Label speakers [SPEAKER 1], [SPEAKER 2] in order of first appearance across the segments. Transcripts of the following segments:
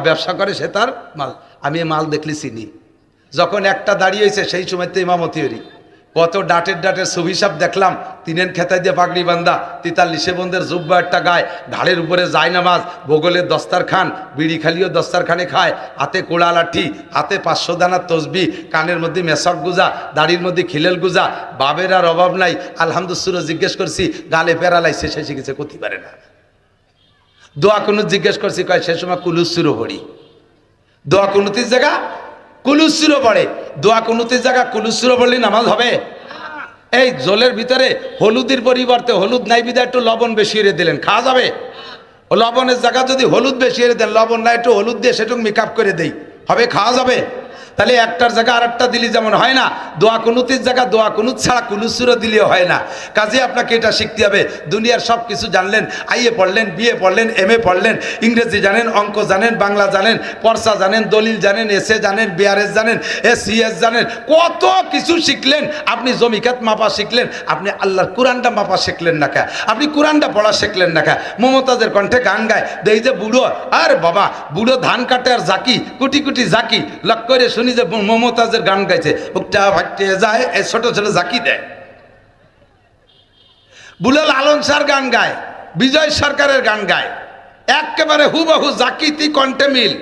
[SPEAKER 1] ব্যবসা করে সে তার মাল। আমি মাল দেখলি চিনি। যখন একটা দাঁড়িয়েছে সেই সময় তো ইমামতি হরি, কত ডাটের সুফি সাহেব দেখলাম, তিনেন খেতায় দিয়ে পাগড়ি বান্ধা, 43 বন্ধের জুব্বা একটা গায়ে, ঘাড়ের উপরে যায় নামাজ, বগলের দস্তারখান, বিড়ি খালিও দস্তারখানে খায়, হাতে কোড়া লাঠি, হাতে 500 দানার তসবি, কানের মধ্যে মেসক গুজা, দাড়ির মধ্যে খিলেল গুজা, বাবের আর অভাব নাই। আলহামদুলিল্লাহ জিজ্ঞেস করছি, গালে প্যারালাইছে, সে শিখেছে করতে পারে না। দোয়া কুনুত জিজ্ঞেস করছি, কয় সে সময় কুলুসুরও পড়ি। দোয়া কুনুতির জায়গা কুলুসুরও পড়ে, দোয়া কুনুতির জায়গা কুলুসুরও পড়লে নামাজ হবে? এই জলের ভিতরে হলুদের পরিবর্তে হলুদ নাই বিদা একটু লবণ বেশি এনে দিলেন, খাওয়া যাবে? লবণের জায়গা যদি হলুদ বেশি এনে দেন, লবণ না একটু হলুদ দিয়ে সেটুকু মেকআপ করে দেই, হবে? খাওয়া যাবে? তাহলে একটার জায়গা আর একটা দিলি যেমন হয় না, দোয়া কুনুতির জায়গা দোয়া কুনুত ছাড়া কুলুসুরও দিলেও হয় না। কাজে আপনাকে এটা শিখতে হবে। দুনিয়ার সব কিছু জানলেন, আইএ পড়লেন, বিএ পড়লেন, এমএ পড়লেন, ইংরেজি জানেন, অঙ্ক জানেন, বাংলা জানেন, পর্সা জানেন, দলিল জানেন, এসে জানেন, বিআরএস জানেন, এসিএস জানেন, কত কিছু শিখলেন। আপনি জমিখাত মাপা শিখলেন, আপনি আল্লাহর কোরআনটা মাপা শিখলেন না কে? আপনি কোরআনটা পড়া শিখলেন না কে? মমতাজের কণ্ঠে গান গায়, দেই যে বুড়ো, আর বাবা বুড়ো ধান কাটে আর জাকি, কুটি কুটি জাকি, লক করে শুনি যে মমতাজের গান গাইছে, বুকটা ভাটে যায়, এই ছোট ছোট জাকি দেয়। বুলাল আলম স্যার গান গায়, বিজয় সরকারের গান গায়, একেবারে হুবহু জাকিতি কণ্ঠে মিল।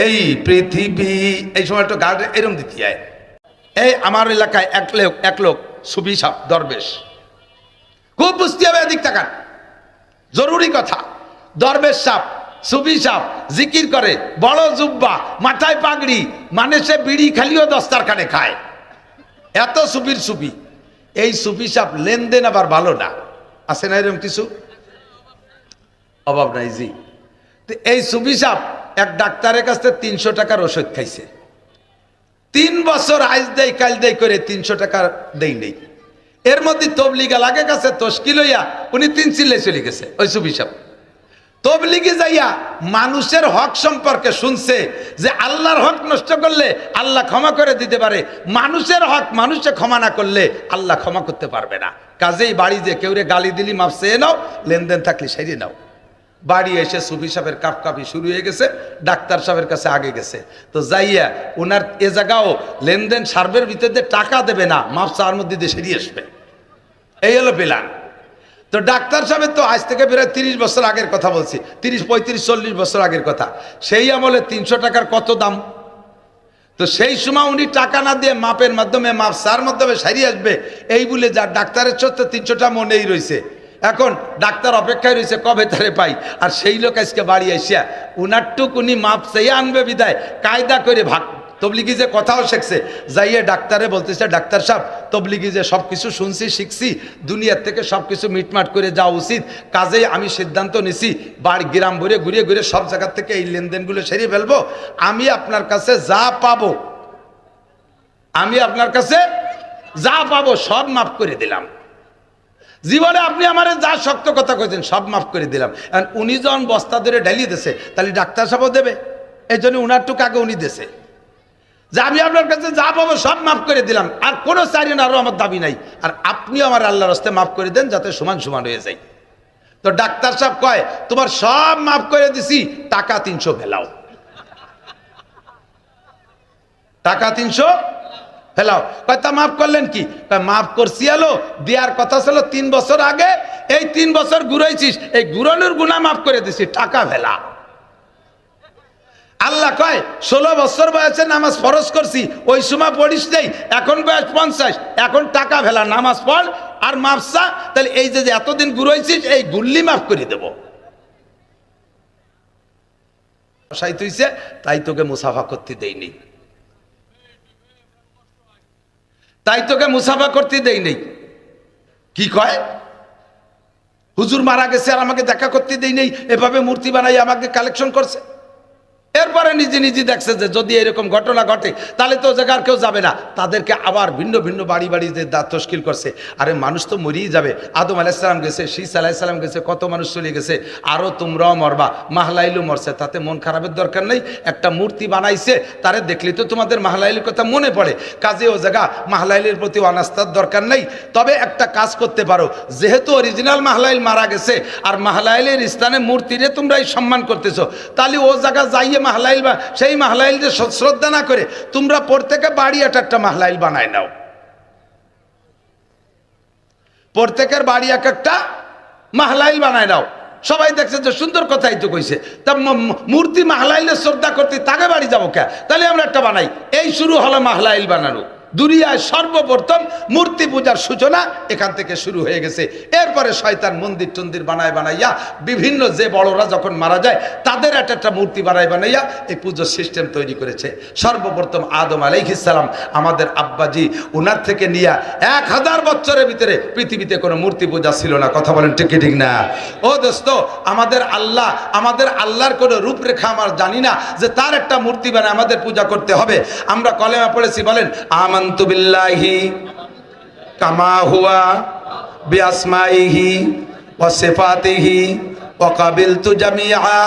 [SPEAKER 1] এই পৃথিবী, এই সময় একটু গান এরম দিতে হয়। এই আমার এলাকায় এক লোক সুফি সাহেব দরবেশ, খুব বুঝতে হবে, এদিক তাকান, জরুরি কথা। দরবেশ সাহেব, সুফি সাহেব জিকির করে, বড় জুব্বা, মাথায় পাগড়ি, মানে সে বিড়ি খালিও দস্তারখানে খায়, এত সুফির সুফি। এই সুফি সাহেব লেনদেন আবার ভালো না, আছে না এরকম কিছু? অভাব নাই জি। তো এই সুফি সাহেব এক ডাক্তারের কাছ থেকে 300 টাকার ওষুধ খাইছে, 3 বছর আইজ দেয় কাল দেয় করে 300 টাকা দেই নেই। এর মধ্যে তবলিগা লাগে কাছে তশকিল হইয়া উনি 3 চিল্লাই চলে গেছে। ওই সুফি সাহেব তবলিগে যাইয়া মানুষের হক সম্পর্কে শুনছে যে আল্লাহর হক নষ্ট করলে আল্লাহ ক্ষমা করে দিতে পারে, মানুষের হক মানুষে ক্ষমা না করলে আল্লাহ ক্ষমা করতে পারবে না। কাজেই বাড়ি যে কেউ রে গালি দিলি মাপ চেয়ে নাও, লেনদেন থাকলে সেরিয়ে নাও। বাড়ি এসে সুফি সাহেবের কাপকাপি শুরু হয়ে গেছে, ডাক্তার সাহেবের কাছে আগে গেছে। তো যাইয়া ওনার এ জায়গাও লেনদেন সার্ভের ভিতরে টাকা দেবে না, মাপ চার মধ্যে দিয়ে সেরিয়ে আসবে, এই হলো প্ল্যান। তো ডাক্তার সাহেবের তো আজ থেকে প্রায় 30 বছর আগের কথা বলছি, 30, 35, 40 বছর আগের কথা। সেই আমলে 300 টাকার কত দাম। তো সেই সময় উনি টাকা না দিয়ে মাপের মাধ্যমে, মাপ সার মাধ্যমে সারিয়ে আসবে, এই বলে যা ডাক্তারের সত্য 300টা মনেই রয়েছে। এখন ডাক্তার অপেক্ষায় রয়েছে কবে তারে পাই। আর সেই লোক আজকে বাড়ি আসিয়া উনার টুক উনি মাপ চেয়ে আনবে বিদায় কায়দা করে ভাগ। তবলিগি যে কথাও শিখছে, যাইয়ে ডাক্তারে বলতেছে, ডাক্তার সাহেব তবলিগি যে সব কিছু শুনছি শিখছি, দুনিয়ার থেকে সব কিছু মিটমাট করে যাওয়া উচিত, কাজেই আমি সিদ্ধান্ত নিছি বাড়ি গ্রাম ভরে ঘুরে ঘুরে সব জায়গার থেকে এই লেনদেনগুলো সেরিয়ে ফেলবো। আমি আপনার কাছে যা পাবো, আমি আপনার কাছে যা পাবো সব মাফ করে দিলাম। জীবনে আপনি আমার যা শক্ত কথা কইছেন সব মাফ করে দিলাম। উনি যখন বস্তা ধরে ঢালিয়ে দিছে, তাহলে ডাক্তার সাহেবও দেবে, এই জন্য উনার টুক আগে উনি দেছে যে আমি আপনার কাছে যা পাবো সব মাফ করে দিলাম, আর কোনো চারিন আরও আমার দাবি নাই, আর আপনিও আমার আল্লাহর রাস্তায় মাফ করে দেন যাতে সমান সমান হয়ে যায়। তো ডাক্তার সাহেব কয়, তোমার সব মাফ করে দিছি, টাকা 300 ফেলাও, টাকা 300 ফেলাও। কয় তা মাফ করলেন কি? মাফ করছি এলো, দেওয়ার কথা ছিল 3 বছর আগে, এই 3 বছর ঘুরাইছিস, এই ঘুরানোর গুনাহ মাফ করে দিছি, টাকা ফেলা। আল্লাহ কয় 16 বছর বয়সে নামাজ ফরজ করছি, ওই সময় পড়িস নেই, এখন বয়স 50, এখন টাকা ফেলা, নামাজ পড় আর মাফ চা, তাহলে এই যে এতদিন ঘুরাইছিস এই গুল্লি মাফ করে দেব। তাই তোকে মুসাফা করতে দেয়নি, তাই তোকে মুসাফা করতে দেয়নি। কি কয়? হুজুর মারা গেছে আর আমাকে দেখা করতে দেয়নি, এভাবে মূর্তি বানাই আমাকে কালেকশন করছে। এরপরে নিজে নিজে দেখছে যে যদি এরকম ঘটনা ঘটে তাহলে তো জায়গার কেউ যাবে না, তাদেরকে আবার ভিন্ন ভিন্ন বাড়ি বাড়ি যে তশকিল করছে। আরে মানুষ তো মরিয়ে যাবে, আদম আলাইহিস সালাম গেছে, শীস আলাইহিস সালাম গেছে, কত মানুষ চলে গেছে, আরও তোমরাও মরবা, মাহলাইলও মরছে, তাতে মন খারাপের দরকার নেই। একটা মূর্তি বানাইছে, তারে দেখলে তো তোমাদের মাহলাইলের কথা মনে পড়ে, কাজে ও জায়গা মাহলাইলের প্রতি অনাস্থার দরকার নেই। তবে একটা কাজ করতে পারো, যেহেতু অরিজিনাল মাহলাইল মারা গেছে আর মাহলাইলের স্থানে মূর্তিরে তোমরা সম্মান করতেছো, তাহলে ও জায়গা যাইয়ে মাহলাইল সেই মাহলাইল যে শ্রদ্ধা না করে তোমরা প্রত্যেকে বাড়ি একটা মাহলাইল বানায় নাও, প্রত্যেকের বাড়ি একটা মাহলাইল বানায় নাও। সবাই দেখছে যে সুন্দর কথাই তো কইছে, তা মূর্তি মাহলাইলে শ্রদ্ধা করতে তাকে বাড়ি যাবো কে, তাহলে আমরা একটা বানাই। এই শুরু হলো মাহলাইল বানানো। দুনিয়ায় সর্বপ্রথম মূর্তি পূজার সূচনা এখান থেকে শুরু হয়ে গেছে। এরপরে শয়তান মন্দির টন্দির বানাইয়া বিভিন্ন যে বড়রা যখন মারা যায় তাদের একটা মূর্তি বানাইয়া এই পুজোর সিস্টেম তৈরি করেছে। সর্বপ্রথম আদম আলাইহিস সালাম আমাদের আব্বাজি, ওনার থেকে নিয়ে 1000 বছরের ভিতরে পৃথিবীতে কোনো মূর্তি পূজা ছিল না। কথা বলেন ঠিক ঠিক না? ও দোস্ত, আমাদের আল্লাহর কোনো রূপরেখা আমরা জানি না যে তার একটা মূর্তি বানায় আমাদের পূজা করতে হবে। আমরা কলেমা পড়েছি, বলেন আমানতু বিল্লাহি কামা হুয়া বিআসমাইহি ওয়া সিফাতিহি ওয়া কাবিলতু জামিআ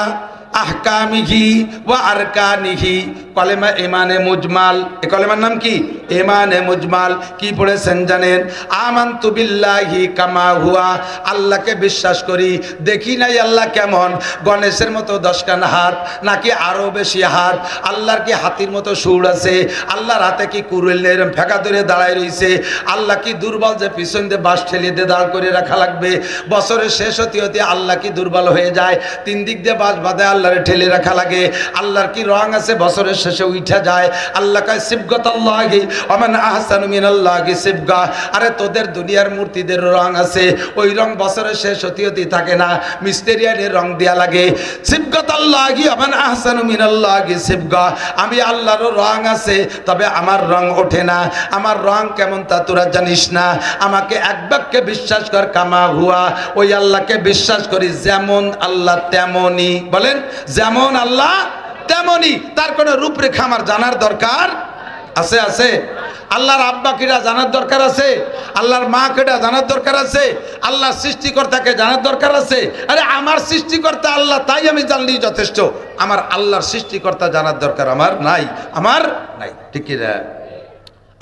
[SPEAKER 1] আহকামিহি ওয়া আরকানিহি। কলেমা ইমানে মুজমাল। এই কলেমার নাম কি? ইমানে মুজমাল। কি পড়েছেন জানেন? আমানতু বিল্লাহি কামা হুয়া, আল্লাহকে বিশ্বাস করি, দেখি নাই আল্লাহ কেমন, গণেশের মতো 10খান হাত নাকি আরো বেশি হাত, আল্লাহর কি হাতির মতো সুর আছে, আল্লাহর হাতে কি কুড়েলের ফেঁকা ধরে দাঁড়ায় রয়েছে, আল্লাহ কি দুর্বল যে পিছন দিয়ে বাস ঠেলিয়ে দিয়ে দাঁড় করে রাখা লাগবে, বছরের শেষ হতে হতে আল্লাহ কি দুর্বল হয়ে যায়, 3 দিক দিয়ে বাস বাঁধে আল্লাহরে ঠেলে রাখা লাগে, আল্লাহর কি রং আছে বছরের শেষে উঠা যায়, আল্লাহ কয় সিবগাতাল্লাহি ওয়া মান আহসানু মিনাল্লাহি সিবগা। আরে তোদের দুনিয়ার মূর্তিদের রং আছে, ওই রং বছরের শেষ হতে হতে থাকে না, মিস্টেরিয়ানের রং দেয়া লাগে। সিবগাতাল্লাহি ওয়া মান আহসানু মিনাল্লাহি সিবগা, আমি আল্লাহরও রং আছে, তবে আমার রং ওঠে না। আমার রং কেমন তা তোরা জানিস না, আমাকে এক বাক্যে বিশ্বাস কর, কামা হুয়া, ওই আল্লাহকে বিশ্বাস করি যেমন আল্লাহ তেমনই। বলেন যেমন আল্লাহ তেমনই। তার কোনো রূপরেখা আমার জানার দরকার আছে? আছে। আল্লাহর আব্বা কিরা জানার দরকার আছে? আল্লাহর মা কিরা জানার দরকার আছে? আল্লাহর সৃষ্টিকর্তাকে জানার দরকার আছে? আরে আমার সৃষ্টিকর্তা আল্লাহ, তাই আমি জানলেই যথেষ্ট। আমার আল্লাহর সৃষ্টিকর্তা জানার দরকার আমার নাই, আমার নাই। ঠিক কি না?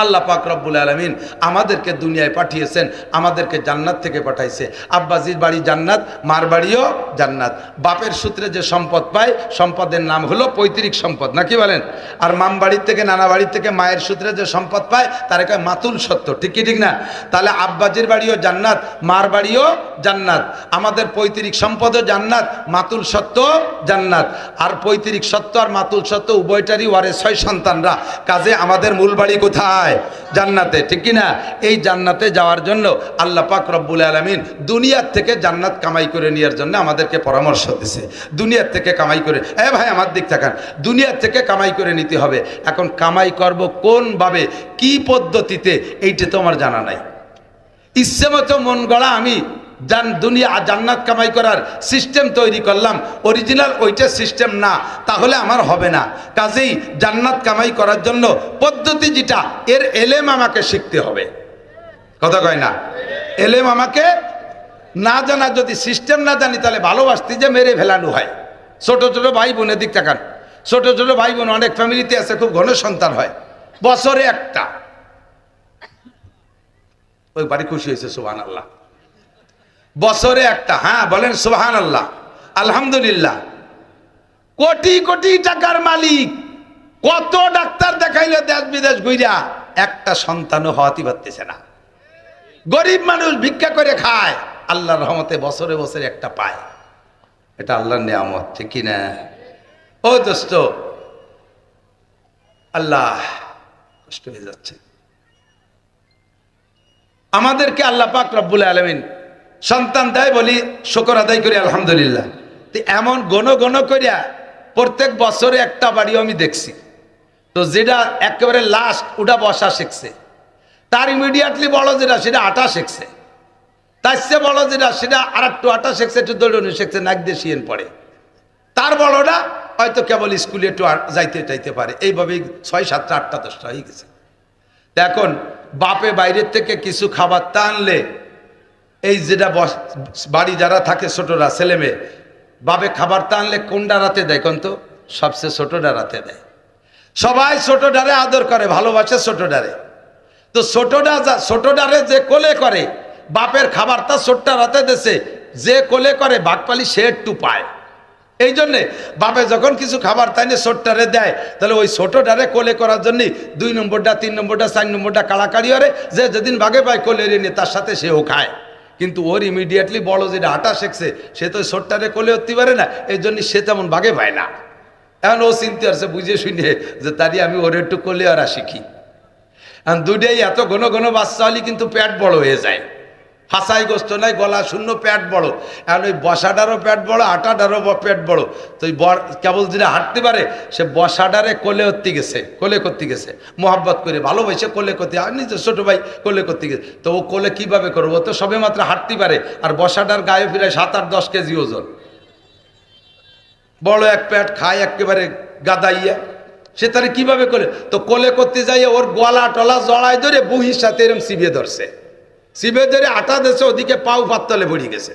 [SPEAKER 1] আল্লাহ পাক রব্বুল আলামিন আমাদেরকে দুনিয়ায় পাঠিয়েছেন, আমাদেরকে জান্নাত থেকে পাঠাইছে। আব্বাজির বাড়ি জান্নাত, মার বাড়িও জান্নাত। বাপের সূত্রে যে সম্পদ পায়, সম্পদের নাম হলো পৈতৃক সম্পদ, নাকি বলেন? আর মাম বাড়ির থেকে, নানা বাড়ির থেকে মায়ের সূত্রে যে সম্পদ পায় তার কয় মাতুল সত্য। ঠিক কি ঠিক না? তাহলে আব্বাজির বাড়িও জান্নাত, মার বাড়িও জান্নাত, আমাদের পৈতৃক সম্পদও জান্নাত, মাতুল সত্য জান্নাত। আর পৈতৃক সত্য আর মাতুল সত্য উভয়টারই ওয়ারে 6 সন্তানরা, কাজে আমাদের মূল বাড়ি কোথায়? জান্নাতে। ঠিক কিনা? এই জান্নাতে যাওয়ার জন্য আল্লাহ পাক রব্বুল আলামিন দুনিয়ার থেকে জান্নাত কামাই করে নেওয়ার জন্য আমাদেরকে পরামর্শ দিয়েছে। দুনিয়ার থেকে কামাই করে, ভাই আমার দিক থাকান, দুনিয়ার থেকে কামাই করে নিতে হবে। এখন কামাই করব কোন ভাবে, কি পদ্ধতিতে, এইটা তো আমার জানা নাই। ইচ্ছে মতো মন গড়া আমি দুনিয়া জান্নাত কামাই করার সিস্টেম তৈরি করলাম, অরিজিনাল ওইটা সিস্টেম না, তাহলে আমার হবে না। কাজেই জান্নাত কামাই করার জন্য পদ্ধতি যেটা, এর এলেম আমাকে শিখতে হবে। কথা কয় না? এলেম আমাকে না জানা, যদি সিস্টেম না জানি তাহলে ভালোবাসতে যে মেরে ফেলানো হয়। ছোট ছোট ভাই বোনের দিক তাকান, ছোট ছোট ভাই বোন অনেক ফ্যামিলিতে আছে, খুব ঘন সন্তান হয়, বছরে একটা। ওই বাড়ি খুশি হয়েছে, সুবহানাল্লাহ। বছরে একটা, হ্যাঁ বলেন সুবহানাল্লাহ, আলহামদুলিল্লাহ। কোটি কোটি টাকার মালিক, কত ডাক্তার দেখাইলে দেশ বিদেশ ঘুরিয়া, একটা সন্তানও হওয়াতে পারতেছে না। গরিব মানুষ ভিক্ষা করে খায়, আল্লাহর রহমতে বছরে বছরে একটা পায়। এটা আল্লাহর নিয়ামত। ঠিক কি না? ও দোস্ত, আল্লাহ কষ্ট হয়ে যাচ্ছে। আমাদেরকে আল্লাহ পাক রব্বুল আলামিন সন্তান দেয়, বলি শুকর আদায় করি আলহামদুলিল্লাহ। এমন গণ করিয়া প্রত্যেক বছরে একটা বাড়িও আমি দেখছি, তো যেটা একেবারে লাস্ট ওটা বসা শিখছে, তার ইমিডিয়েটলি বড় যেটা সেটা আটা শিখছে, তার চেয়ে বড় যেটা সেটা আর একটু আটা শিখছে, একটু দৌড়নি শিখছে, নাক দিয়ে শিয়েন পড়ে। তার বড়টা হয়তো কেবল স্কুলে একটু যাইতে পারে। এইভাবেই 6, 7, 8, 10টা হয়ে গেছে। এখন বাপে বাইরের থেকে কিছু খাবার তা আনলে, এই যেটা বাড়ি যারা থাকে ছোটরা ছেলে মেয়ে, বাপে খাবার তা আনলে কোনটা রাতে দেয় কোন? তো সবচেয়ে ছোটটা রাতে দেয়। সবাই ছোটটারে আদর করে, ভালোবাসে ছোটটারে। তো ছোটটারে যে কোলে করে, বাপের খাবারটা ছোট্টা রাতে দেশে যে কোলে করে, বাঘপালি সে একটু পায়। এই জন্যে বাপে যখন কিছু খাবার তাই না ছোটটারে দেয়, তাহলে ওই ছোটটারে কোলে করার জন্যে 2 নম্বরটা 3 নম্বরটা 4 নম্বরটা কাড়াকাড়ি হরে, যে যেদিন বাগে পায় কোলে নিয়ে তার সাথে সেও খায়। কিন্তু ওর ইমিডিয়েটলি বড় যেটা হাঁটা শিখছে সে তো ছোটটারে কোলে উঠতে পারে না, এই জন্য সে তেমন বাগে পায় না। এখন ও চিনতে পারছে বুঝে শুনে যে তারই আমি ওর একটু কোলে আর শিখি। এখন দুটাই এত ঘন ঘন বাচ্চা হলে কিন্তু পেট বড় হয়ে যায়, হাসাই গোস্ত নাই, গলা শূন্য, পেট বড়। এখন ওই বসাটারও পেট বড়, আটাটারও পেট বড়। তো ওই কেবল যেটা হাঁটতে পারে সে বসাটারে কোলে করতে গেছে, কোলে করতে গেছে, মোহাব্বত করে ভালোবাসে কোলে করতে, আর নিজের ছোটো ভাই কোলে করতে গেছে। তো ও কোলে কীভাবে করবো? তো সবে মাত্র হাঁটতে পারে, আর বসাটার গায়ে ফিরে 7-8-10 কেজি ওজন, বড় এক পেট, খায় একেবারে গাদাইয়া, সে তারে কীভাবে করে? তো কোলে করতে যাইয়ে ওর গলা টলা জড়ায় ধরে বুহির সাথে এরম চিবিয়ে ধরছে, চিবে ধরে আটা দেশে, ওদিকে পাও পাততলে পড়ে গেছে।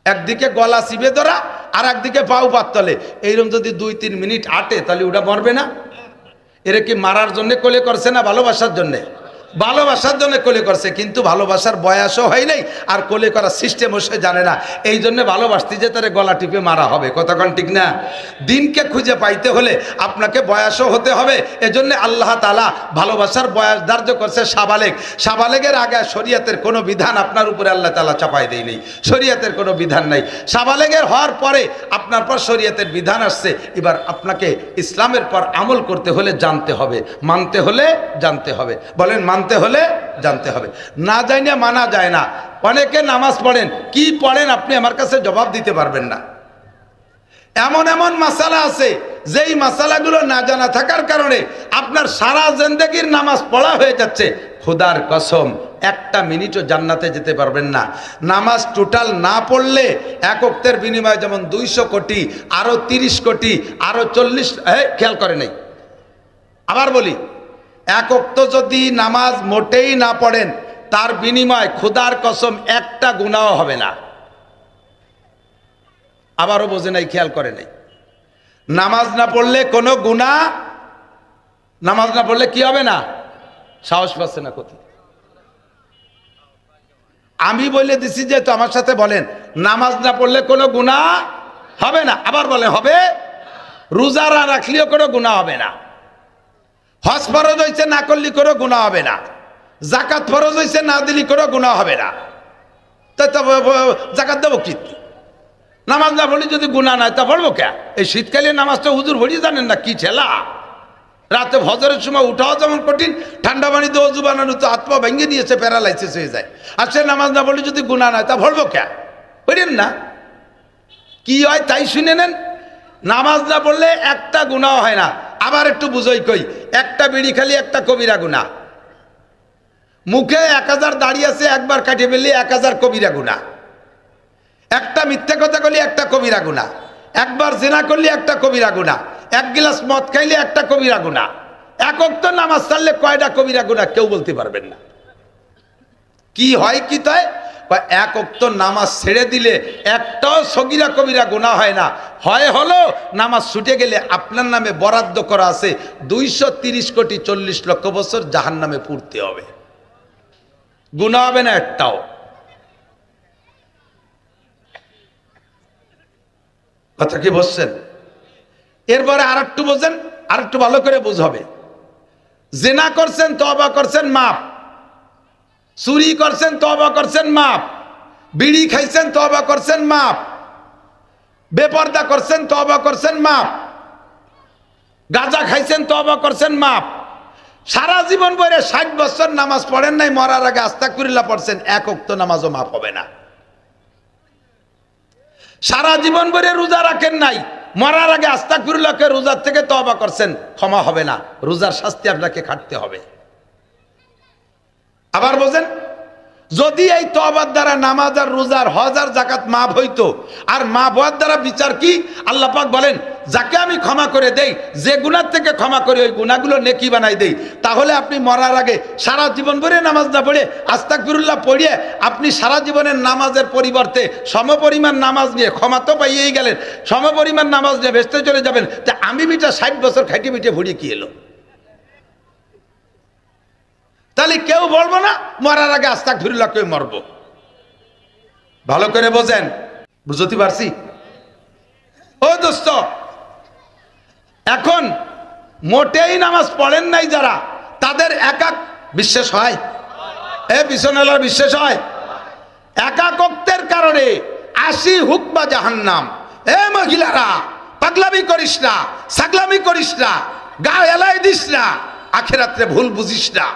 [SPEAKER 1] একদিকে গলা চিবে ধরা আর একদিকে পাও পাততলে। এইরকম যদি 2-3 মিনিট আটে তাহলে ওটা মরবে না? এরা কি মারার জন্য কোলে করছে না ভালোবাসার জন্যে? ভালোবাসার জন্য কোলে করছে, কিন্তু ভালোবাসার বয়সও হয় নাই, আর কোলে করার সিস্টেমও সে জানে না। এই জন্য ভালোবাসতে যে তারে গলা টিপে মারা হবে, কতক্ষণ ঠিক না? দিনকে খুঁজে পাইতে হলে আপনাকে বয়সও হতে হবে। এজন্য আল্লাহ তাআলা ভালোবাসার বয়স ধার্য করছে সাবালেগ। সাবালেগের আগে শরীয়তের কোনো বিধান আপনার উপরে আল্লাহ তাআলা চাপাই দেয় নেই, শরীয়তের কোনো বিধান নাই। সাবালেগের হওয়ার পরে আপনার পর শরীয়তের বিধান আসছে। এবার আপনাকে ইসলামের পর আমল করতে হলে জানতে হবে, মানতে হলে জানতে হবে। বলেন মানতে হলে জানতে হবে, না জানি না মানা যায় না। অনেকে নামাজ পড়েন, কি পড়েন আপনি আমার কাছে জবাব দিতে পারবেন না। এমন এমন মাসালা আছে যেই মাসালাগুলো না জানা থাকার কারণে আপনার সারা জিন্দেগির নামাজ পড়া হয়ে যাচ্ছে। খোদার কসম, 1টা মিনিটও জান্নাতে যেতে পারবেন না। নামাজ টোটাল না পড়লে এক ওয়াক্তের বিনিময়ে যেমন 200 কোটি, আরো 30 কোটি, আরো 40, খেয়াল করে নাই, আবার বলি, এক ওয়াক্ত যদি নামাজ মোটেই না পড়েন তার বিনিময় খোদার কসম 1টা গুনাহ হবে না। আবারও বোঝে নাই, খেয়াল করে নাই। নামাজ না পড়লে কোনো গুনাহ, নামাজ না পড়লে কি হবে না? সাহস পাচ্ছে না কোথায়? আমি বলে দিছি যে, তো আমার সাথে বলেন, নামাজ না পড়লে কোনো গুনাহ হবে না। আবার বলে হবে। রোজা না রাখলেও কোনো গুনাহ হবে না। হজ ফরজ হয়েছে, না করলে কোনো গুনাহ হবে না। জাকাত ফরজ হয়েছে, না দিলি কোনো গুনাহ হবে না। তাই তো জাকাত দেবো কি? নামাজ না পড়লে যদি গুনাহ নাই তা পড়বো কে? এই শীতকালে নামাজটা হুজুর ভরি জানেন না, কি ছেলা। রাতে ফজরের সময় উঠাও যেমন কঠিন, ঠান্ডা পানিতে অজু বানানো তো হাত পা ভেঙে দিয়েছে, প্যারালাইসিস হয়ে যায়। আর সে নামাজ না পড়লে যদি গুনাহ নাই তা পড়বো কে? পড়েন না, কি হয় তাই শুনে নেন। নামাজ না পড়লে 1টা গুনাহ হয় না। আবার একটু বুঝই কই, 1টা বিড়ি খালি 1টা কবিরা গুনাহ। মুখে 1000 দাঁড়িয়ে আছে, একবার কাটিয়ে ফেললে 1000 কবিরা গুনাহ। 1টা মিথ্যা কথা বললে 1টা কবিরা গুনাহ। একবার জিনা করলে 1টা কবিরা গুনাহ। 1 গ্লাস মদ খাইলে 1টা কবিরা গুনাহ। এক ওয়াক্ত নামাজ ছাড়লে কয়টা কবিরা গুনাহ কেউ বলতে পারবেন না। কি হয় কি তাই? এক ওয়াক্ত নামাজ ছেড়ে দিলে একটাও সগীরা কবিরা গুনাহ হয় না। হলো নামাজ ছুটে গেলে আপনার নামে বরাদ্দ করা আছে 230 কোটি 40 লক্ষ বছর জাহান্নামে পুড়তে হবে, গুনাহ হবে না একটাও। কথা কি বুঝছেন? এরপরে আর একটু বোঝেন, আর একটু ভালো করে বুঝবে। জিনা করছেন, তওবা করছেন, মাপ। চুরি করছেন, তওবা করছেন, মাপ। বিড়ি খাইছেন, তওবা করছেন, মাপ। বেপর্দা করছেন, তওবা করছেন, মাপ। গাঁজা খাইছেন, তওবা করছেন, মাপ। সারা জীবন বরে 60 বছর নামাজ পড়েন নাই, মরার আগে আস্তাগফিরুল্লাহ পড়ছেন, এক ওয়াক্ত নামাজও মাপ হবে না। সারা জীবন ভরে রোজা রাখেন নাই, মরার আগে আস্তাগফিরুল্লাহকে রোজার থেকে তওবা করছেন, ক্ষমা হবে না, রোজার শাস্তি আপনাকে খাটতে হবে। আবার বোঝেন, যদি এই তওবার দ্বারা নামাজ আর রোজার হজ আর যাকাত মাফ হইতো, আর মাফ হওয়ার দ্বারা বিচার কি? আল্লাহ পাক বলেন, যাকে আমি ক্ষমা করে দেই, যে গুনাহ থেকে ক্ষমা করে ওই গুনাহগুলো নেকি বানাই দেই। তাহলে আপনি মরার আগে সারা জীবন ভরে নামাজ না পড়ে আস্তাগফিরুল্লাহ পড়িয়ে আপনি সারা জীবনের নামাজের পরিবর্তে সমপরিমাণ নামাজ নিয়ে, ক্ষমা তো পাইয়েই গেলেন, সমপরিমাণ নামাজ নিয়ে ভেস্তে চলে যাবেন। তা আমি বিটা 60 বছর খাইটে পিঠে ভরিয়ে কি এলো? তাহলে কেউ বলবো না মরার আগে আস্তাগফিরুল্লাহ কেউ মরবো। ভালো করে বোঝেন, বুঝতে পারছি? ও দোস্ত, এখন মোটেই নামাজ পড়েন নাই যারা, তাদের একাক বিশ্বাস হয়? বিছানালার বিশ্বাস হয়? একাকত্বের কারণে 80 হুকবা জাহান্নাম। মহিলারা, পাগলামি করিস না, ছাগলামি করিস না, গা এলাই দিস না, আখিরাতে ভুল বুঝিস না।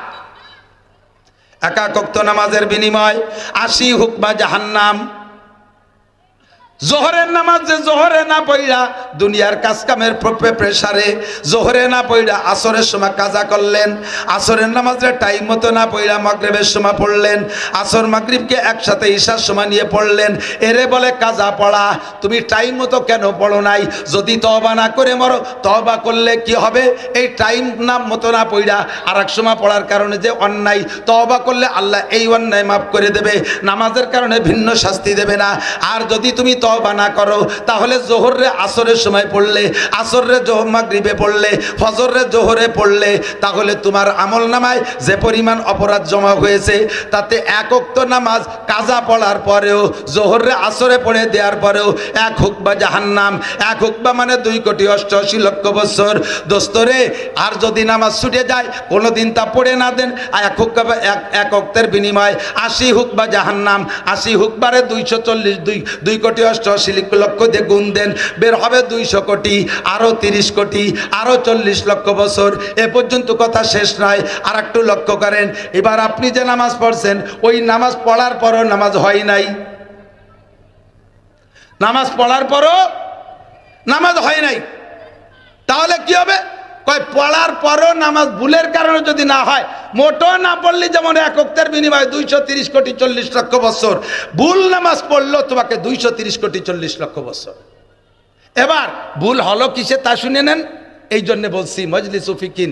[SPEAKER 1] একাকত্ব নামাজের বিনিময় 80 হুকবা জাহান্নাম। জোহরের নামাজ যে জোহরে না পড়া, দুনিয়ার কাজ কামের প্রেসারে জোহরে না পড়া আসরের সময় কাজা করলেন, আসরের নামাজের টাইম মতো না পড়া মাগরিবের সময় পড়লেন, আসর মাগরিবকে একসাথে ঈশার সময় নিয়ে পড়লেন, এরে বলে কাজা পড়া। তুমি টাইম মতো কেন পড়ো নাই? যদি তওবা না করে মরো, তওবা করলে কি হবে? এই টাইম নাম মতো না পড়া আর এক সময় পড়ার কারণে যে অন্যায়, তওবা করলে আল্লাহ এই অন্যায় মাফ করে দেবে, নামাজের কারণে ভিন্ন শাস্তি দেবে না। আর যদি তুমি তওবা না করো, তাহলে জোহরে আসরের সময় পড়লে, আসরে মাগরিবে পড়লে, ফজরে জোহরে পড়লে, তাহলে তোমার আমল নামায় যে পরিমাণ অপরাধ জমা হয়েছে, তাতে এক ওয়াক্ত নামাজ কাজা পড়ার পরেও, জোহরে আসরে পড়ে দেওয়ার পরেও 1 হুকবা জাহান্নাম। 1 হুকবা মানে 2,88,00,000 বছর। দোস্তরে, আর যদি নামাজ ছুটে যায়, কোনোদিন তা পড়ে না দেন, 1 হুকবা এক ওয়াক্তের বিনিময় 80 হুকবা জাহান্নাম। 80 হুকবারে 2,88,00,000 দিয়ে গুণ দেন, বের হবে 200 কোটি, আরো 30 কোটি, আরো 40 লক্ষ বছর। এ পর্যন্ত কথা শেষ নয়, আর একটু লক্ষ্য করেন। এবার আপনি যে নামাজ পড়ছেন, ওই নামাজ পড়ার পরও নামাজ হয় নাই, নামাজ পড়ার পরও নামাজ হয় নাই, তাহলে কি হবে? কয় পড়ার পরও নামাজ ভুলের কারণে যদি না হয়, মোটো না পড়লে যেমন 1 ওয়াক্তের বিনিময়ে 230 কোটি 40 লক্ষ বছর, ভুল নামাজ পড়লো তোমাকে 230 কোটি 40 লক্ষ বছর। এবার ভুল হলো কিসে তা শুনে নেন। এই জন্য বলছি মজলিস ফিকিন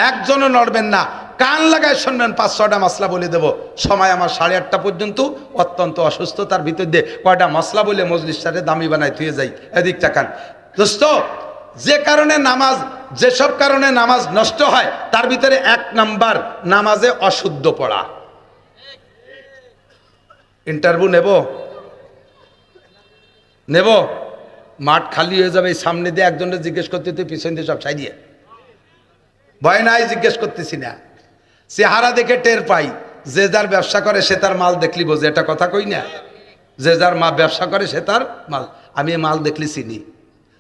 [SPEAKER 1] একজনও নড়বেন না, কান লাগায় শুনবেন। 5-6টা মাসলা বলে দেব, সময় আমার 8:30 পর্যন্ত। অত্যন্ত অসুস্থতার ভিতর দিয়ে কয়টা মাসলা বলে মজলিসটারে দামি বানায় থুয়ে যাই। এদিক তাকান দোস্ত, যে কারণে নামাজ, যেসব কারণে নামাজ নষ্ট হয়, তার ভিতরে 1 নাম্বার নামাজে অশুদ্ধ পড়া। ইন্টারভিউ নেব, মাঠ খালি হয়ে যাবে, সামনে দিয়ে একজনের জিজ্ঞেস করতে, তুই পিছন দিয়ে সব ছাই দিয়ে, ভয় নাই, জিজ্ঞেস করতেছি না। চেহারা দেখে টের পাই, যে যার ব্যবসা করে সে তার মাল দেখলি বোঝে, এটা কথা কই না? যে যার ব্যবসা করে সে তার মাল। আমি মাল দেখলি চিনি।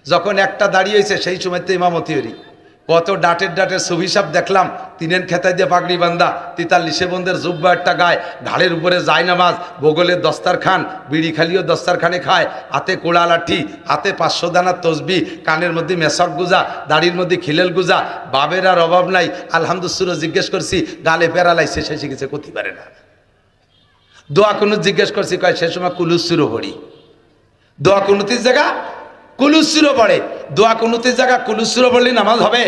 [SPEAKER 1] যখন একটা দাঁড়িয়ে হয়েছে, সেই সময় তো ইমামতি হরি, কত ডাটের ছবি সাপ দেখলাম, 3 খেতায় দিয়ে পাগড়ি বান্ধা, 43 বন্ধের জুব্বা একটা গায়ে, ঘাড়ের উপরে যায় নামাজ, বগলের দস্তারখান, বিড়ি খালিও দস্তারখানে খায়, হাতে কোড়া লাঠি, হাতে 500 দানার তসবি, কানের মধ্যে মেসক গুজা, দাড়ির মধ্যে খিলেল গুজা, বাবের আর অভাব নাই। আলহামদুলিল্লাহ জিজ্ঞেস করছি, গালে প্যারালাইছে, সে শিখেছে কতি পারে না। দোয়া কুনুত জিজ্ঞেস করছি, কয় সে সময় কুলুসুরো পড়ি। দোয়া কুনুতির জায়গা কুলুসুরো পড়ে, দোয়া কুনুতির জায়গা কুলুসুরো পড়লে নামাজ হবে?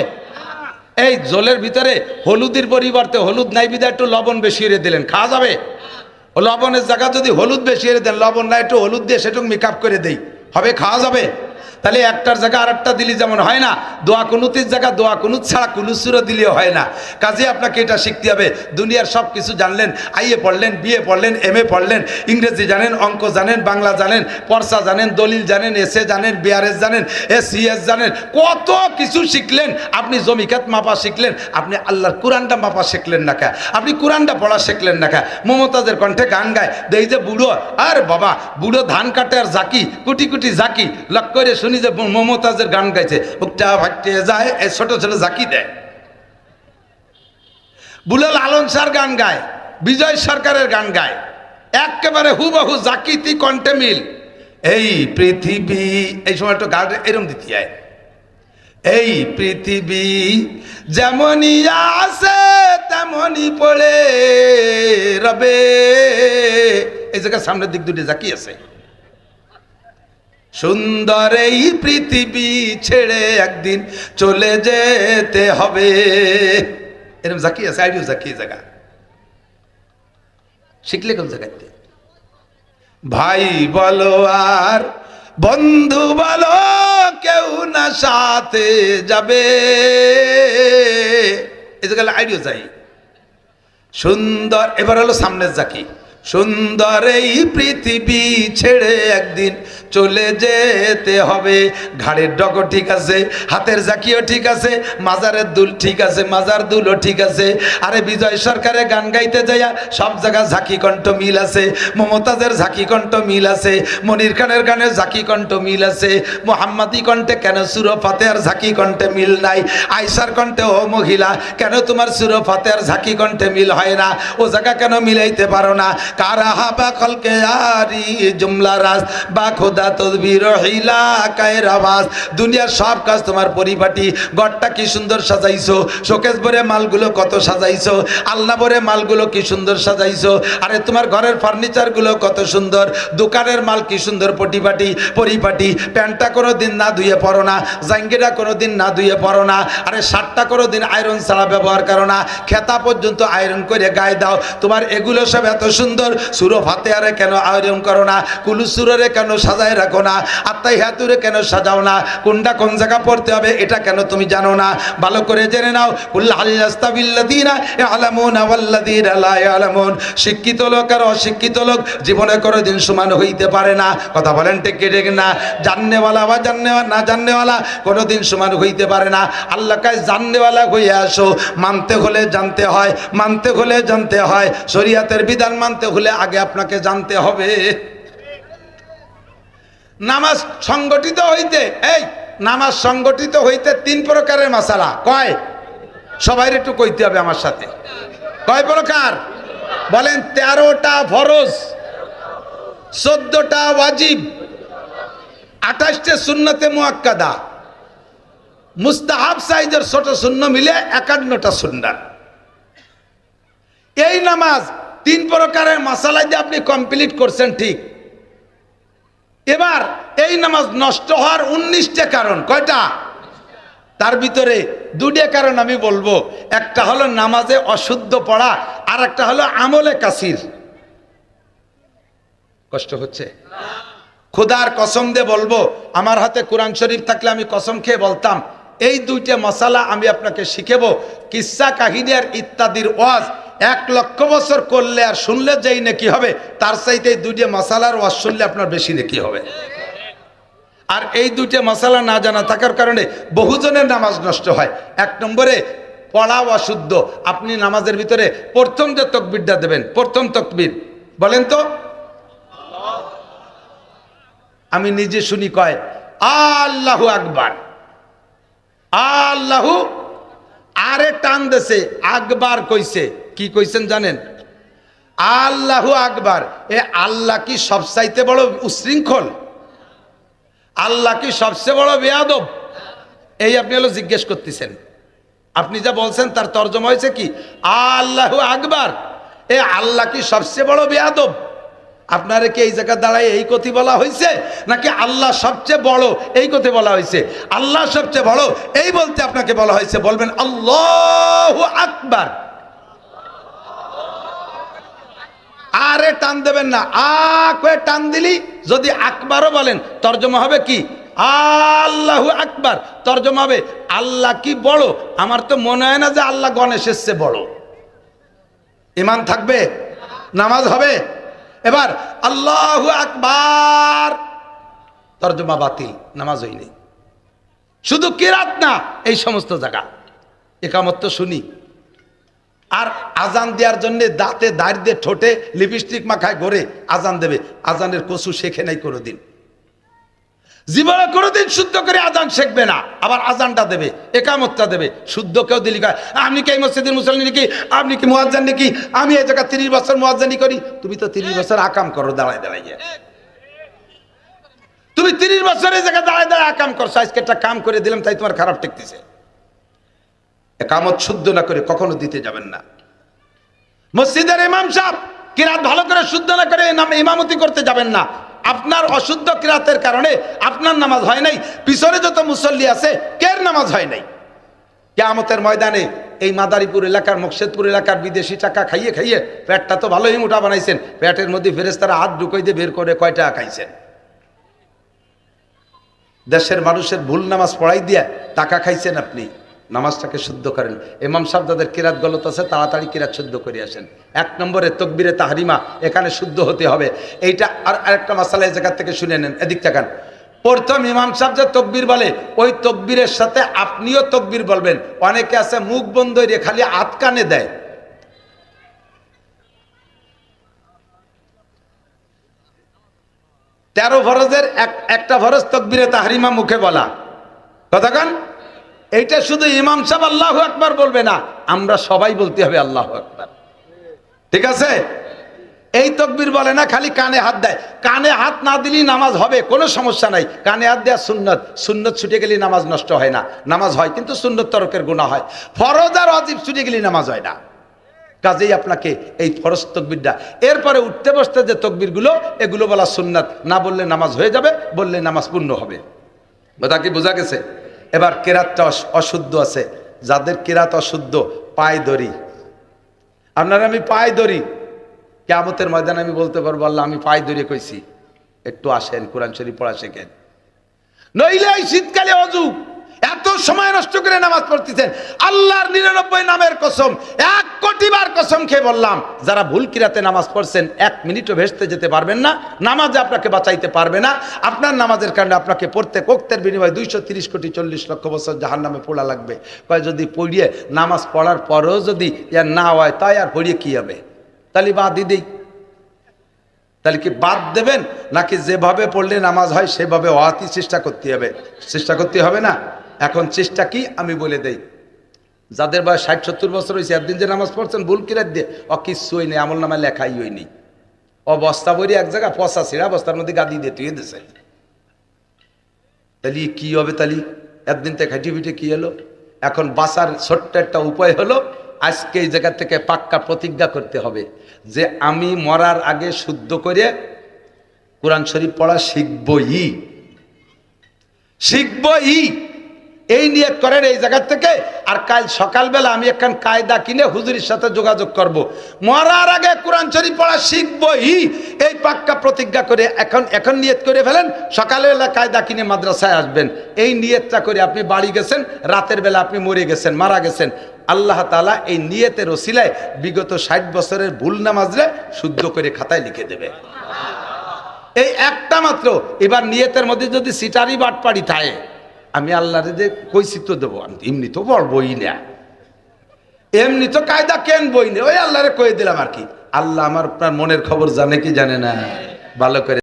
[SPEAKER 1] এই জলের ভিতরে হলুদের পরিবর্তে হলুদ নাই বিদা একটু লবণ বেশি এনে দিলেন, খাওয়া যাবে? লবণের জায়গা যদি হলুদ বেশি এনে দেন, লবণ না একটু হলুদ দিয়ে সেটুকু মেকআপ করে দেই, হবে? খাওয়া যাবে? তাহলে একটার জায়গা আরেকটা দিলি যেমন হয় না, দোয়া কুনুতির জায়গা দোয়া কুনুত ছাড়া কুলুসুরো দিলেও হয় না। কাজে আপনাকে এটা শিখতে হবে। দুনিয়ার সব কিছু জানলেন, আইএ পড়লেন, বিএ পড়লেন, এমএ পড়লেন, ইংরেজি জানেন, অঙ্ক জানেন, বাংলা জানেন, পর্সা জানেন, দলিল জানেন, এসএ জানেন, বিআরএস জানেন, এসিএস জানেন, কত কিছু শিখলেন। আপনি জমিখাত মাপা শিখলেন, আপনি আল্লাহর কোরআনটা মাপা শিখলেন না কে? আপনি কোরআনটা পড়া শিখলেন না কে? মমতাজের কণ্ঠে গান গায়, দেই যে বুড়ো, আর বাবা বুড়ো ধান কাটে আর জাকি, কুটি কুটি জাকি, লক্ষ্য করে শুনি যে মমতাজের গান গাইছে, বুকটা ভাটে যায়, এই ছোট ছোট জাকি দেয়। বুলাল আলম স্যার গান গায়, বিজয় সরকারের গান গায়, একেবারে হুবহু জাকিতি কণ্ঠে মিল। এই পৃথিবী, এই সময় একটু গান এরম দিতে হয়, এই পৃথিবী যেমনই আছে তেমনই পড়ে রবে। এই জায়গায় সামনের দিক দুটি জাকি আছে। সুন্দর এই পৃথিবী ছেড়ে একদিন চলে যেতে হবে, এরকম জাকি আছে। আইডিও জাকি জায়গা শিখলে কোন জায়গাতে? ভাই বলো আর বন্ধু বলো, কেউ না সাথে যাবে, এই জায়গায় আইডিও চাই। সুন্দর, এবার হলো সামনের জাকি। সুন্দর এই পৃথিবী ছেড়ে একদিন চলে যেতে হবে। ঘাড়ের ডগর ঠিক আছে, হাতের জাকিও ঠিক আছে, মাজারের দুল ঠিক আছে, মাজার দুলও ঠিক আছে। আরে বিজয় সরকারের গান গাইতে যাইয়া সব জায়গা ঝাঁকি কণ্ঠ মিল আছে, মমতাজের ঝাঁকি কণ্ঠ মিল আছে, মনির খানের গানের ঝাঁকি কণ্ঠ মিল আছে। মোহাম্মদী কণ্ঠে কেন সুরো ফাতেহার ঝাঁকি কণ্ঠে মিল নাই? আয়সার কণ্ঠে ও মহিলা কেন তোমার সুরো ফাতেহার ঝাঁকি কণ্ঠে মিল হয় না? ও জায়গা কেন মিলাইতে পারো না? কারাহা বা কলকে আরি জুমলা রাজ বা খোদা তদবির হিলা কায়ের আওয়াজ। দুনিয়ার সব কাজ তোমার পরিপাটি, ঘরটা কি সুন্দর সাজাইছো, শোকেস ভরে মালগুলো কত সাজাইছো, আলনা ভরে মালগুলো কি সুন্দর সাজাইছো। আরে তোমার ঘরের ফার্নিচারগুলো কত সুন্দর, দোকানের মাল কি সুন্দর পরিপাটি। প্যান্টটা কোনো দিন না ধুয়ে পরো না, জাঙ্গিটা কোনো দিন না ধুয়ে পরো না। আরে শার্টটা কোনো দিন আয়রন ছাড়া ব্যবহার করো না, খেতা পর্যন্ত আয়রন করে গায়ে দাও। তোমার এগুলো সব এত সুন্দর, সুরো ফাতেহারে কেন আয়রন করো না? কুলু সুরে কেন সাজায় রাখো না? আত্তাহিয়াতুরে কেন সাজাও না? কোনটা কোন জায়গা পড়তে হবে এটা কেন তুমি জানো না? ভালো করে জেনে নাও। কুল হাল ইয়াস্তাবিল্লাযীনা ইয়ালামুনা ওয়াল্লাযীনা লা ইয়ালামুন। শিক্ষিত লোক আর অশিক্ষিত লোক জীবনে কোনোদিন সমান হইতে পারে না। কথা বলেন ঠিক না? জাননেওয়ালা বা না জাননেওয়ালা কোনোদিন সমান হইতে পারে না। আল্লাহ কাছে জাননেওয়ালা হয়ে আসো। মানতে হলে জানতে হয়, মানতে হলে জানতে হয়। শরীয়তের বিধান মানতে হলে আগে আপনাকে জানতে হবে। নামাজ সংগঠিত হইতে, এই নামাজ সংগঠিত হইতে 3 প্রকারের মাসালা। কয়? সবাই একটু কইতে হবে আমার সাথে। কয় প্রকার? বলেন। 13টা ফরজ, 14টা ওয়াজিব, 28টে সুন্নতে মুআক্কাদা, মুস্তাহাব সাইজের ছোট শূন্য মিলে 51টা সুন্নাত। এই নামাজ 3 প্রকারের মাসালা দিয়ে আপনি কমপ্লিট করছেন, ঠিক। এবার এই নামাজ নষ্ট হওয়ার 19টা কারণ। কয়টা? তার ভিতরে 2টা কারণ আমি বলবো। একটা হলো নামাজে অশুদ্ধ পড়া, আর একটা হলো আমলে কাসির। কষ্ট হচ্ছে? খোদার কসম দিয়ে বলবো, আমার হাতে কোরআন শরীফ থাকলে আমি কসম খেয়ে বলতাম এই 2টা মশালা আমি আপনাকে শিখাবো। কিসসা কাহিনী আর ইত্যাদির ওয়াজ 1 লক্ষ বছর করলে আর শুনলে যেই নাকি হবে, তার চাইতে এই 2টা মশালার ওয়াজ শুনলে আপনার বেশি নাকি হবে। আর এই 2টা মশালা না জানা থাকার কারণে বহুজনের নামাজ নষ্ট হয়। 1 নম্বরে পড়া অশুদ্ধ। আপনি নামাজের ভিতরে প্রথম যে তাকবীরটা দেবেন, প্রথম তাকবীর বলেন তো। আমি নিজে শুনি কয় আল্লাহু আকবার, আল্লাহু, আরে টান দেছে আকবার কইছে। কি কইছেন জানেন? আল্লাহু আকবার। এ আল্লাহ কি সবচাইতে বড় উশৃঙ্খল? আল্লাহ কি সবচেয়ে বড় বেয়াদব? এই আপনি হলো জিজ্ঞেস করতেছেন। আপনি যা বলছেন তার তর্জমা হয়েছে কি? আল্লাহু আকবার। এ আল্লাহ কি সবচেয়ে বড় বেয়াদব? আপনারা কি এই জায়গায় দাঁড়ায় এই কথা বলা হয়েছে, নাকি আল্লাহ সবচেয়ে বড় এই কথা বলা হয়েছে? আল্লাহ সবচেয়ে বড় এই বলতে আপনাকে বলা হয়েছে। বলবেন আল্লাহু আকবার, আরে টান দেবেন না। আকে টান দিলি যদি আকবারও বলেন তর্জমা হবে কি? আল্লাহু আকবার। তর্জমা হবে আল্লাহ কি বড়? আমার তো মনে হয় না যে আল্লাহ গণেশের চেয়ে বড়। ঈমান থাকবে? নামাজ হবে? এবার আল্লাহু আকবার তর্জমা বাতিল, নামাজ হয়নি। শুধু কিরাত না, এই সমস্ত জায়গা একামত তো শুনি। আর আজান দেওয়ার জন্য দাঁতে দাঁড় দিয়ে ঠোঁটে লিপস্টিক মাখায় ঘরে আজান দেবে। আজানের কসু শেখে নাই কোনোদিন, জীবনে কোনোদিন শুদ্ধ করে আজান শিখবে না। আবার আজানটা দেবে, একামতটা দেবে, শুদ্ধ কেউ দিলি কয় আপনি কি এই মসজিদের মুসল্লি নাকি, আপনি কি মুয়াজ্জিন নাকি, আমি এই জায়গা 30 বছর মুয়াজ্জিনি করি। তুমি তো 30 বছর আকাম করো দাঁড়ায় দাঁড়াইয়া। তুমি 30 বছর এই জায়গায় দাঁড়ায় দাঁড়ায় আকাম করছো, আজকে একটা কাম করে দিলাম তাই তোমার খারাপ ঠেকতেছে। একামত শুদ্ধ না করে কখনো দিতে যাবেন না। মসজিদের ইমাম সাহেব কিরাত ভালো করে শুদ্ধ না করে ইমামতি করতে যাবেন না। আপনার অশুদ্ধ কিরাতের কারণে আপনার নামাজ হয় নাই, পিছনে যত মুসল্লি আছে কের নামাজ হয় নাই। কিয়ামতের ময়দানে এই মাদারীপুর এলাকার, মকসেদপুর এলাকার বিদেশি টাকা খাইয়ে খাইয়ে পেটটা তো ভালোই মোটা বানাইছেন, পেটের মধ্যে ফেরেশতারা হাত ঢুকাই দিয়ে বের করে কয় টাকা খাইছেন। দেশের মানুষের ভুল নামাজ পড়াই দিয়ে টাকা খাইছেন আপনি। নামাজটাকে শুদ্ধ করেন। ইমাম সাহেব যাদের কিরাত গলত আছে তাড়াতাড়ি কিরাত শুদ্ধ করে আসেন। 1 নম্বরে তকবীরে তাহরিমা, এখানে শুদ্ধ হতে হবে। এইটা আর আরেকটা মাসালা এই জায়গা থেকে শুনে নেন, এদিক তাকান। প্রথম ইমাম সাহেব যে তকবীর বলে ওই তকবীরের সাথে আপনিও তকবীর বলবেন। অনেকে আছে মুখ বন্ধ রে খালি হাত কানে দেয়। তেরো ফরজের একটা ফরজ তকবীরে তাহরিমা মুখে বলা, কথাকান। এইটা শুধু ইমাম সাহেব আল্লাহু আকবার বলবে না, আমরা সবাই বলতে হবে আল্লাহু আকবার, ঠিক আছে? এই তকবীর বলে না, খালি কানে হাত দেয়। কানে হাত না দিলেই নামাজ হবে, কোনো সমস্যা নাই। কানে হাত দেওয়া সুন্নত, সুন্নত ছুটে গেলে নামাজ নষ্ট হয় না, নামাজ হয় কিন্তু সুন্নত তরকের গুনাহ হয়। ফরজ আর ওয়াজিব ছুটে গেলে নামাজ হয় না। কাজেই আপনাকে এই ফরজ তকবীরটা, এরপরে উঠতে বসতে যে তকবীরগুলো এগুলো বলা সুন্নাত, না বললে নামাজ হয়ে যাবে, বললে নামাজ পূর্ণ হবে। কথা কি বোঝা গেছে? এবার কেরাতটা অশুদ্ধ আছে, যাদের কেরাত অশুদ্ধ পায়ে ধরি। আপনারা আমি পায়ে ধরি, কিয়ামতের ময়দানে আমি বলতে পারবো আল্লাহ আমি পায়ে ধরে কইছি, একটু আসেন কোরআন শরীফ পড়া শেখেন। নইলে এই শীতকালে অজু এত সময় নষ্ট করে নামাজ পড়তেছেন। আল্লাহর 99 নামের কসম, 1 কোটি বার কসম খেয়ে বললাম, যারা ভুল কিরাতে নামাজ পড়ছেন 1 মিনিটও ভেস্তে যেতে পারবেন না, নামাজে আপনাকে বাঁচাইতে পারবে না। আপনার নামাজের কারণে আপনাকে প্রত্যেক ওয়াক্তের বিনিময়ে 230 কোটি 40 লক্ষ বছর জাহান্নামে পোড়া লাগবে। কয় যদি পড়িয়ে নামাজ পড়ার পরেও যদি ইয়ার না হয় তাই আর পড়িয়ে কি হবে? তাহলে বাদ দিই, তাহলে কি বাদ দেবেন? নাকি যেভাবে পড়লে নামাজ হয় সেভাবে ওয়াতি চেষ্টা করতে হবে? চেষ্টা করতে হবে না? এখন চেষ্টা কি আমি বলে দেই। যাদের বয়স 60-70 বছর হয়েছে, একদিন যে নামাজ পড়ছেন ভুল কিরাত দিয়ে, কিচ্ছু হয়নি, আমল নামায় লেখাই হয়নি। বস্তা বই এক জায়গায় পচা ছিঁড়া বস্তার মধ্যে গাদি দিয়ে তুই দিছে, তাহলে কি হবে? তাহলে একদিন থেকে খাইটি পিঠে কি হলো? এখন বাঁচার ছোট্ট একটা উপায় হলো, আজকে এই জায়গা থেকে পাক্কা প্রতিজ্ঞা করতে হবে যে আমি মরার আগে শুদ্ধ করে কোরআন শরীফ পড়া শিখবই। এই নিয়ত করেন এই জায়গা থেকে। আর কাল সকালবেলা আমি একখান কায়দা কিনে হুজুরের সাথে যোগাযোগ করব, মরার আগে কোরআন শরীফ পড়া শিখবই। এই পাক্কা প্রতিজ্ঞা করে এখন নিয়ত করে ফেলেন, সকালবেলা কায়দা কিনে মাদ্রাসায় আসবেন। এই নিয়তটা করে আপনি বাড়ি গেছেন, রাতের বেলা আপনি মরে গেছেন, মারা গেছেন, আল্লাহ তাআলা এই নিয়তের ওসিলায় বিগত 60 বছরের ভুল নামাজরে শুদ্ধ করে খাতায় লিখে দেবে। এই একটা মাত্র। এবার নিয়তের মধ্যে যদি সিটারি বাটপাড়ি থাকে, আমি আল্লাহরে যে কইছি তো দেবো, আমি এমনি তো পড়বই না, এমনি তো কায়দা কেন বই না, ওই আল্লাহরে কয়ে দিলাম আর কি। আল্লাহ আমার আপনার মনের খবর জানে কি জানে না? ভালো করে